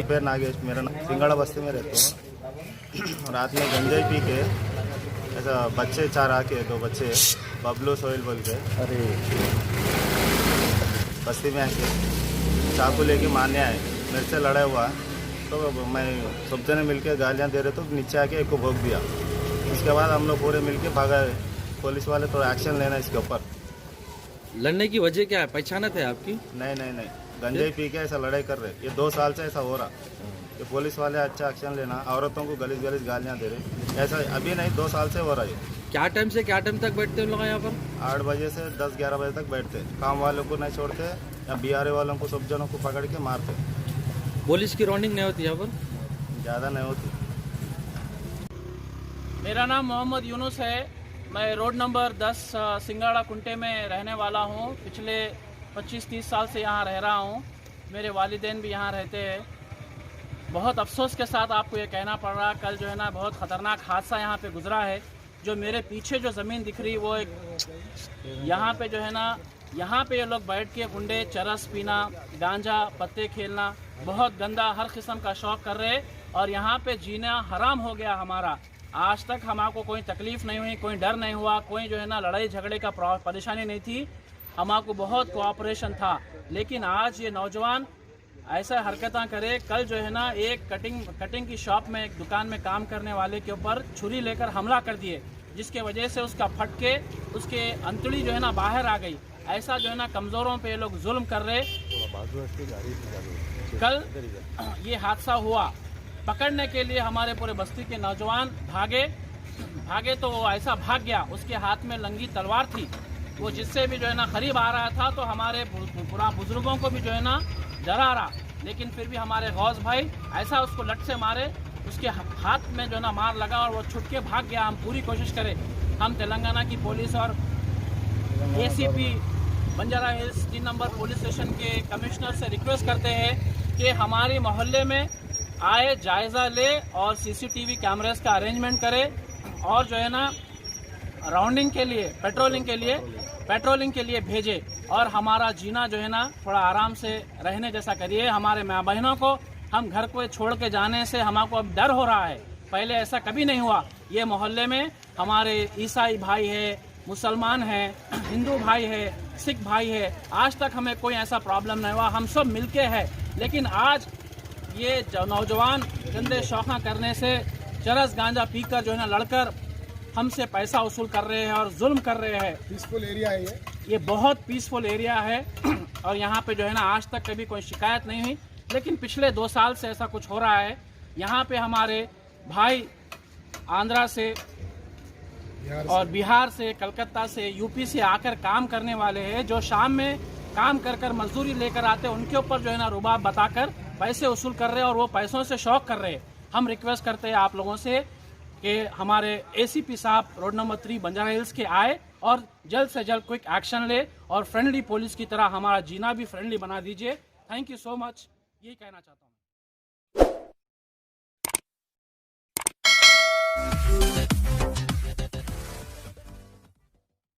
पैर नागेश, मेरा सिंगाड़ा बस्ती में रहता हूँ। रात में गंजाई पी के ऐसा बच्चे चार आके, दो बच्चे बबलू सोहेल बोल के, अरे बस्ती में आके चाकू लेके मारने आए। मेरे से लड़ा हुआ तो मैं सब जने मिलके गालियाँ दे रहे तो नीचे आके एक को भोग दिया। उसके बाद हम लोग पूरे मिलके भागा। पुलिस वाले थोड़ा एक्शन लेना इसके ऊपर। लड़ने की वजह क्या है, पहचानत है आपकी? नहीं, गंजाई पी के ऐसा लड़ाई कर रहे। ये 2 साल से ऐसा हो रहा। ये पुलिस वाले अच्छा एक्शन लेना। औरतों को गलीज गालियाँ दे रहे। ऐसा अभी नहीं, 2 साल से हो रहा है। क्या टाइम से क्या टाइम तक बैठते हैं लोग यहाँ पर? 8 बजे से 10-11 बजे तक बैठते। काम वालों को नहीं छोड़ते या बिहारी वालों को, सब जनों को पकड़ के मारते। पुलिस की राउंडिंग नहीं होती यहाँ पर? ज़्यादा नहीं होती। मेरा नाम मोहम्मद यूनुस है। मैं रोड नंबर 10 सिंगाड़ा कुंटे में रहने वाला हूँ। पिछले 25-30 साल से यहाँ रह रहा हूँ। मेरे वालिदैन भी यहाँ रहते हैं। बहुत अफसोस के साथ आपको ये कहना पड़ रहा, कल जो है ना बहुत ख़तरनाक हादसा यहाँ पे गुजरा है। जो मेरे पीछे जो ज़मीन दिख रही वो एक, यहाँ पे जो है ना, यहाँ पे ये लोग बैठ के गुंडे चरस पीना, गांजा पत्ते खेलना, बहुत गंदा हर किस्म का शौक़ कर रहे। और यहाँ पे जीना हराम हो गया हमारा। आज तक हमारे कोई तकलीफ़ नहीं हुई, कोई डर नहीं हुआ, कोई जो है ना लड़ाई झगड़े का परेशानी नहीं थी। हमारे बहुत कोऑपरेशन था। लेकिन आज ये नौजवान ऐसा हरकतें करे। कल जो है ना एक कटिंग की शॉप में, एक दुकान में काम करने वाले के ऊपर छुरी लेकर हमला कर दिए, जिसके वजह से उसका फट के उसके अंतड़ी जो है ना बाहर आ गई। ऐसा जो है ना कमज़ोरों पे ये लोग जुल्म कर रहे। कल ये हादसा हुआ, पकड़ने के लिए हमारे पूरे बस्ती के नौजवान भागे तो वो ऐसा भाग गया। उसके हाथ में लंगी तलवार थी। वो जिससे भी जो है ना करीब आ रहा था तो हमारे पूरा बुजुर्गों को भी जो है ना डरा रहा। लेकिन फिर भी हमारे गौस भाई ऐसा उसको लट से मारे, उसके हाथ में जो है ना मार लगा और वो छुट के भाग गया। हम पूरी कोशिश करें। हम तेलंगाना की पुलिस और ACP Banjara hills 3 number police station के कमिश्नर से रिक्वेस्ट करते हैं कि हमारे मोहल्ले में आए, जायज़ा ले और सीसीटीवी कैमरेस का अरेंजमेंट करे। और जो है ना राउंडिंग के लिए, पेट्रोलिंग के लिए भेजे। और हमारा जीना जो है ना थोड़ा आराम से रहने जैसा करिए। हमारे माँ बहनों को हम घर को छोड़ के जाने से हमको अब डर हो रहा है। पहले ऐसा कभी नहीं हुआ। ये मोहल्ले में हमारे ईसाई भाई है, मुसलमान है, हिंदू भाई है, सिख भाई है। आज तक हमें कोई ऐसा प्रॉब्लम नहीं हुआ। हम सब मिलके हैं। लेकिन आज ये नौजवान गंदे शौक़ करने से, चरस गांजा पीकर जो है ना लड़कर हमसे पैसा वसूल कर रहे हैं और जुल्म कर रहे हैं। पीसफुल एरिया है ये बहुत पीसफुल एरिया है। और यहाँ पे जो है ना आज तक कभी कोई शिकायत नहीं हुई। लेकिन पिछले 2 साल से ऐसा कुछ हो रहा है। यहाँ पे हमारे भाई आंध्रा से और बिहार से, कलकत्ता से, यूपी से आकर काम करने वाले हैं, जो शाम में काम कर मजदूरी लेकर आते हैं। उनके ऊपर जो है ना रुबाब बताकर पैसे वसूल कर रहे हैं और वो पैसों से शौक कर रहे हैं। हम रिक्वेस्ट करते हैं आप लोगों से कि हमारे एसीपी साहब रोड नंबर 3 बंजारा हिल्स के आए और जल्द से जल्द क्विक एक्शन ले और फ्रेंडली पुलिस की तरह हमारा जीना भी फ्रेंडली बना दीजिए। Thank you so much. यही कहना चाहता हूँ।